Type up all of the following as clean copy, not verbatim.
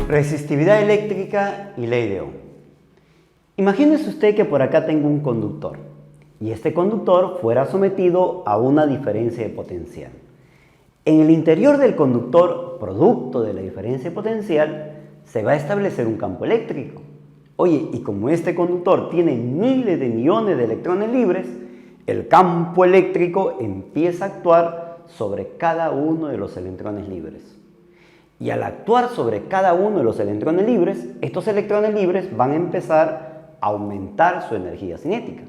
Resistividad eléctrica y ley de Ohm. Imagínese usted que por acá tengo un conductor y este conductor fuera sometido a una diferencia de potencial. En el interior del conductor, producto de la diferencia de potencial, se va a establecer un campo eléctrico. Oye, y como este conductor tiene miles de millones de electrones libres, el campo eléctrico empieza a actuar sobre cada uno de los electrones libres. Y al actuar sobre cada uno de los electrones libres, estos electrones libres van a empezar a aumentar su energía cinética.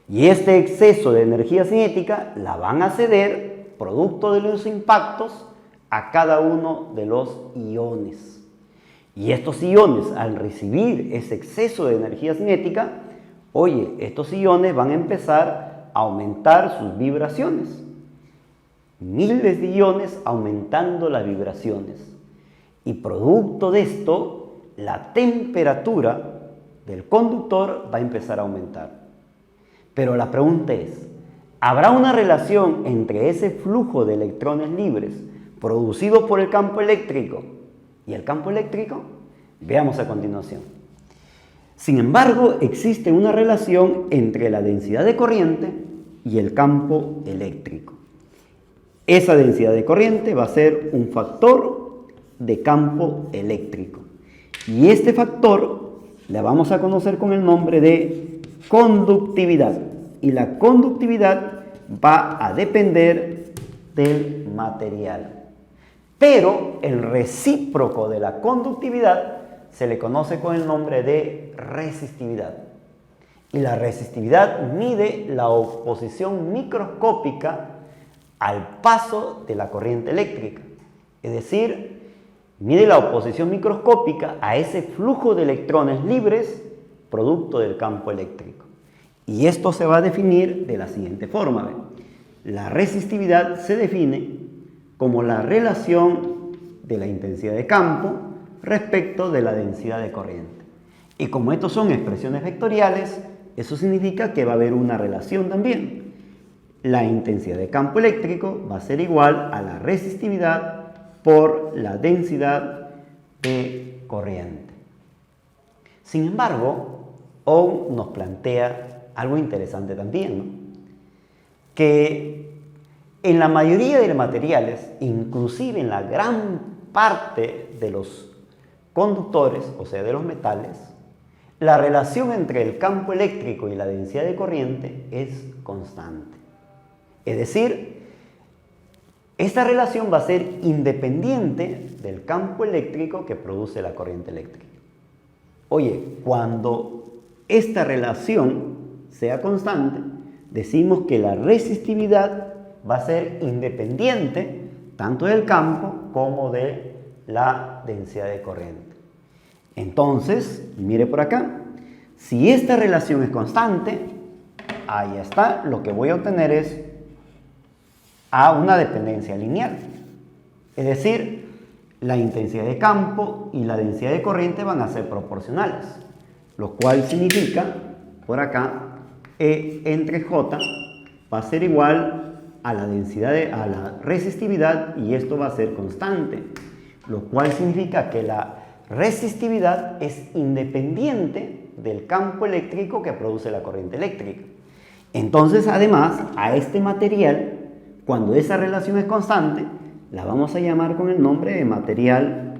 Y este exceso de energía cinética la van a ceder, producto de los impactos, a cada uno de los iones. Y estos iones, al recibir ese exceso de energía cinética, oye, estos iones van a empezar a aumentar sus vibraciones. Miles de iones aumentando las vibraciones. Y producto de esto, la temperatura del conductor va a empezar a aumentar. Pero la pregunta es, ¿habrá una relación entre ese flujo de electrones libres producido por el campo eléctrico y el campo eléctrico? Veamos a continuación. Sin embargo, existe una relación entre la densidad de corriente y el campo eléctrico. Esa densidad de corriente va a ser un factor de campo eléctrico. Y este factor le vamos a conocer con el nombre de conductividad. Y la conductividad va a depender del material. Pero el recíproco de la conductividad se le conoce con el nombre de resistividad. Y la resistividad mide la oposición microscópica al paso de la corriente eléctrica. Es decir, mide la oposición microscópica a ese flujo de electrones libres producto del campo eléctrico. Y esto se va a definir de la siguiente forma. La resistividad se define como la relación de la intensidad de campo respecto de la densidad de corriente. Y como estos son expresiones vectoriales, eso significa que va a haber una relación también. La intensidad de campo eléctrico va a ser igual a la resistividad por la densidad de corriente. Sin embargo, Ohm nos plantea algo interesante también, ¿no? Que en la mayoría de los materiales, inclusive en la gran parte de los conductores, o sea, de los metales, la relación entre el campo eléctrico y la densidad de corriente es constante. Es decir, esta relación va a ser independiente del campo eléctrico que produce la corriente eléctrica. Oye, cuando esta relación sea constante, decimos que la resistividad va a ser independiente tanto del campo como de la densidad de corriente. Entonces, mire por acá, si esta relación es constante, ahí está, lo que voy a obtener es a una dependencia lineal. Es decir, la intensidad de campo y la densidad de corriente van a ser proporcionales, lo cual significa, por acá, E entre J va a ser igual a la densidad a la resistividad y esto va a ser constante, lo cual significa que la resistividad es independiente del campo eléctrico que produce la corriente eléctrica. Entonces, además, a este material, cuando esa relación es constante, la vamos a llamar con el nombre de material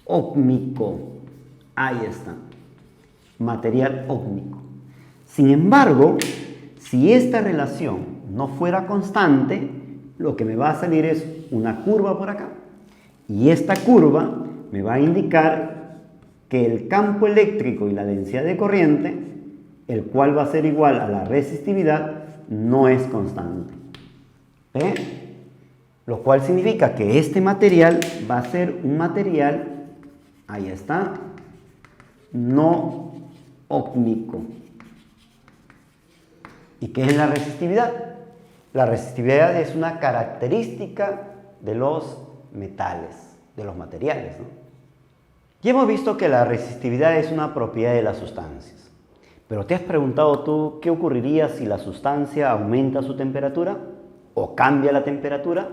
óhmico. Ahí está, material óhmico. Sin embargo, si esta relación no fuera constante, lo que me va a salir es una curva por acá. Y esta curva me va a indicar que el campo eléctrico y la densidad de corriente, el cual va a ser igual a la resistividad, no es constante. Lo cual significa que este material va a ser un material, ahí está, no óhmico. ¿Y qué es la resistividad? La resistividad es una característica de los metales, de los materiales, ¿no? Ya hemos visto que la resistividad es una propiedad de las sustancias. Pero ¿te has preguntado tú qué ocurriría si la sustancia aumenta su temperatura o cambia la temperatura?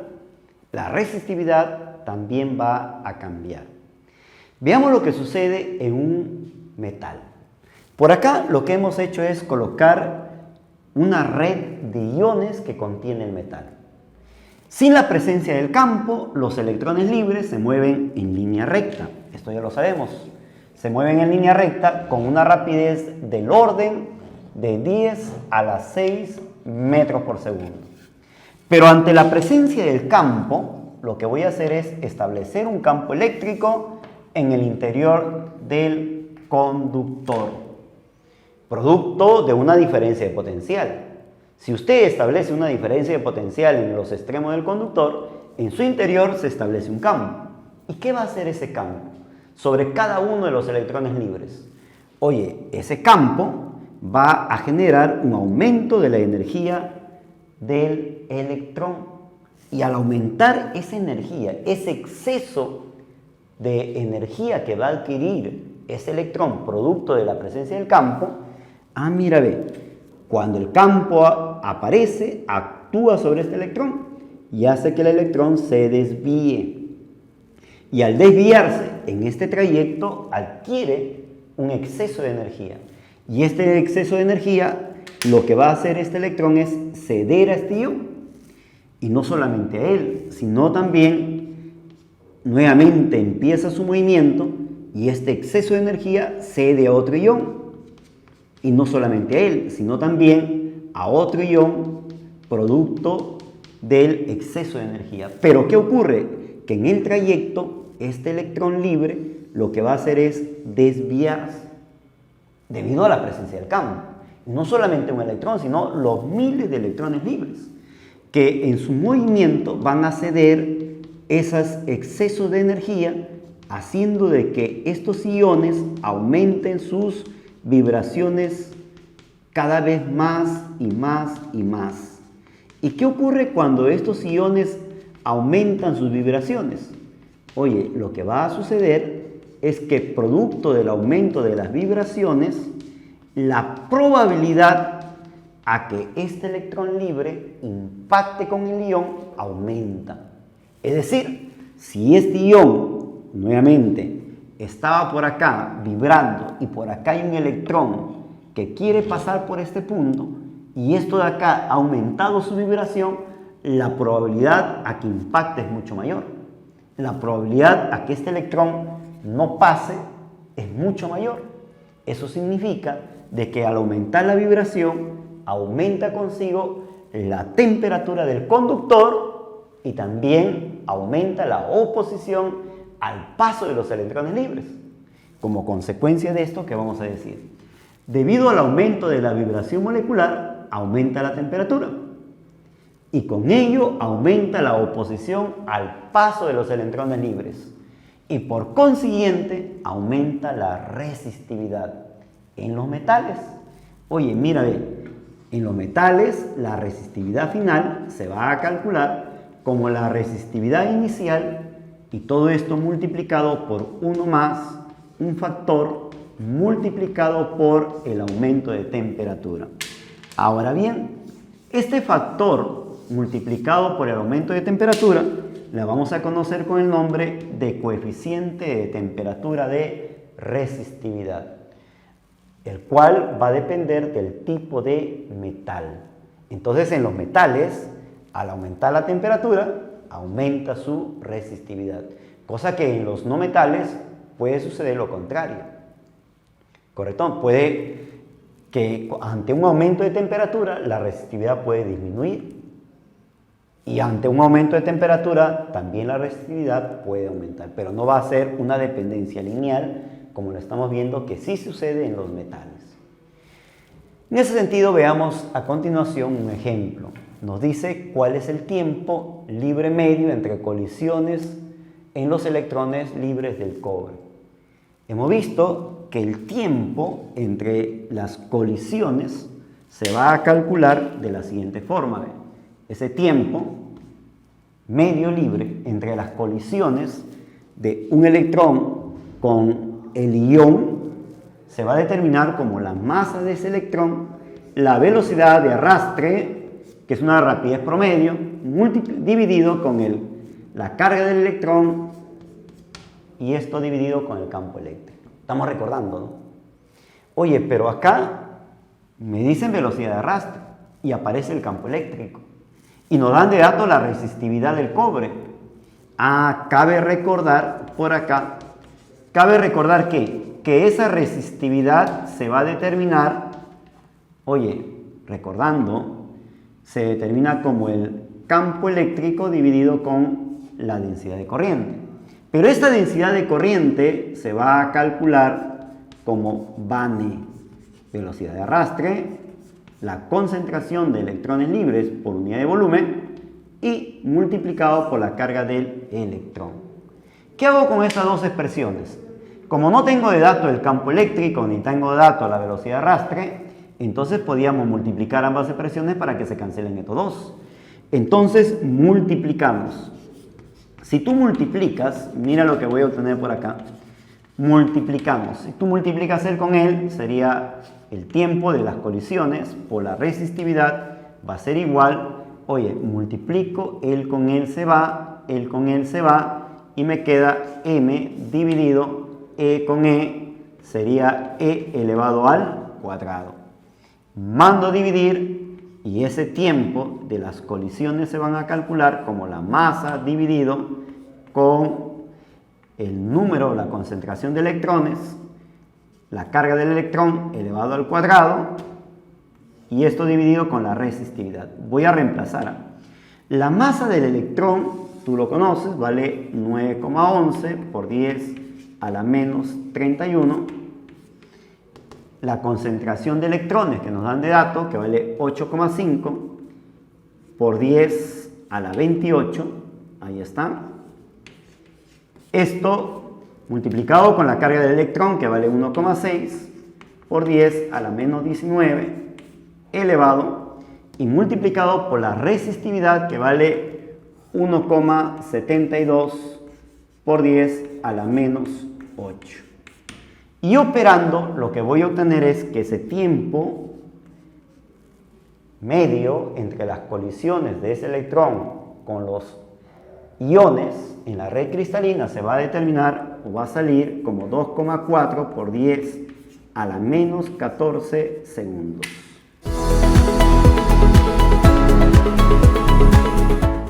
La resistividad también va a cambiar. Veamos lo que sucede en un metal. Por acá lo que hemos hecho es colocar una red de iones que contiene el metal. Sin la presencia del campo, los electrones libres se mueven en línea recta. Esto ya lo sabemos. Se mueven en línea recta con una rapidez del orden de 10 a la 6 metros por segundo. Pero ante la presencia del campo, lo que voy a hacer es establecer un campo eléctrico en el interior del conductor, producto de una diferencia de potencial. Si usted establece una diferencia de potencial en los extremos del conductor, en su interior se establece un campo. ¿Y qué va a hacer ese campo sobre cada uno de los electrones libres? Oye, ese campo va a generar un aumento de la energía del electrón. Y al aumentar esa energía, ese exceso de energía que va a adquirir ese electrón producto de la presencia del campo, mira, ve, cuando el campo aparece, actúa sobre este electrón y hace que el electrón se desvíe. Y al desviarse en este trayecto adquiere un exceso de energía. Y este exceso de energía, lo que va a hacer este electrón es ceder a este ion. Y no solamente a él, sino también nuevamente empieza su movimiento y este exceso de energía cede a otro ion. Y no solamente a él, sino también a otro ion producto del exceso de energía. Pero ¿qué ocurre? Que en el trayecto, este electrón libre lo que va a hacer es desviarse debido a la presencia del campo. Y no solamente un electrón, sino los miles de electrones libres, que en su movimiento van a ceder esos excesos de energía, haciendo de que estos iones aumenten sus vibraciones cada vez más y más y más. ¿Y qué ocurre cuando estos iones aumentan sus vibraciones? Oye, lo que va a suceder es que producto del aumento de las vibraciones, la probabilidad a que este electrón libre impacte con el ion aumenta. Es decir, si este ion nuevamente estaba por acá vibrando y por acá hay un electrón que quiere pasar por este punto y esto de acá ha aumentado su vibración, la probabilidad a que impacte es mucho mayor. La probabilidad a que este electrón no pase es mucho mayor. Eso significa de que al aumentar la vibración aumenta consigo la temperatura del conductor y también aumenta la oposición al paso de los electrones libres. Como consecuencia de esto, ¿qué vamos a decir? Debido al aumento de la vibración molecular, aumenta la temperatura. Y con ello aumenta la oposición al paso de los electrones libres. Y por consiguiente, aumenta la resistividad. En los metales, oye, mira, en los metales la resistividad final se va a calcular como la resistividad inicial y todo esto multiplicado por 1 más un factor multiplicado por el aumento de temperatura. Ahora bien, este factor multiplicado por el aumento de temperatura la vamos a conocer con el nombre de coeficiente de temperatura de resistividad, el cual va a depender del tipo de metal. Entonces, en los metales, al aumentar la temperatura, aumenta su resistividad, cosa que en los no metales puede suceder lo contrario. ¿Correcto? Puede que ante un aumento de temperatura la resistividad puede disminuir y ante un aumento de temperatura también la resistividad puede aumentar, pero no va a ser una dependencia lineal como lo estamos viendo que sí sucede en los metales. En ese sentido, veamos a continuación un ejemplo. Nos dice cuál es el tiempo libre medio entre colisiones en los electrones libres del cobre. Hemos visto que el tiempo entre las colisiones se va a calcular de la siguiente forma. Ese tiempo medio libre entre las colisiones de un electrón con el ion se va a determinar como la masa de ese electrón, la velocidad de arrastre, que es una rapidez promedio, dividido con la carga del electrón y esto dividido con el campo eléctrico. Estamos recordando, ¿no? Oye, pero acá me dicen velocidad de arrastre y aparece el campo eléctrico. Y nos dan de dato la resistividad del cobre. Cabe recordar por acá, que esa resistividad se va a determinar, recordando, se determina como el campo eléctrico dividido con la densidad de corriente. Pero esta densidad de corriente se va a calcular como BANE, velocidad de arrastre, la concentración de electrones libres por unidad de volumen y multiplicado por la carga del electrón. ¿Qué hago con estas dos expresiones? Como no tengo de dato el campo eléctrico ni tengo de dato la velocidad de arrastre, entonces podíamos multiplicar ambas expresiones para que se cancelen estos dos. Entonces multiplicamos. Si tú multiplicas, mira lo que voy a obtener por acá. Multiplicamos. Si tú multiplicas él con él, sería el tiempo de las colisiones por la resistividad, va a ser igual. Multiplico, él con él se va, él con él se va, y me queda m dividido e con e, sería e elevado al cuadrado. Mando a dividir y ese tiempo de las colisiones se van a calcular como la masa dividido con el número, la concentración de electrones, la carga del electrón elevado al cuadrado, y esto dividido con la resistividad. Voy a reemplazar. La masa del electrón, tú lo conoces, vale 9,11 por 10 a la menos 31. La concentración de electrones que nos dan de dato, que vale 8,5 por 10 a la 28. Ahí está. Esto multiplicado con la carga del electrón, que vale 1,6 por 10 a la menos 19, elevado, y multiplicado por la resistividad, que vale 1,72 por 10 a la menos 8. Y operando, lo que voy a obtener es que ese tiempo medio entre las colisiones de ese electrón con los iones en la red cristalina se va a determinar o va a salir como 2,4 por 10 a la menos 14 segundos.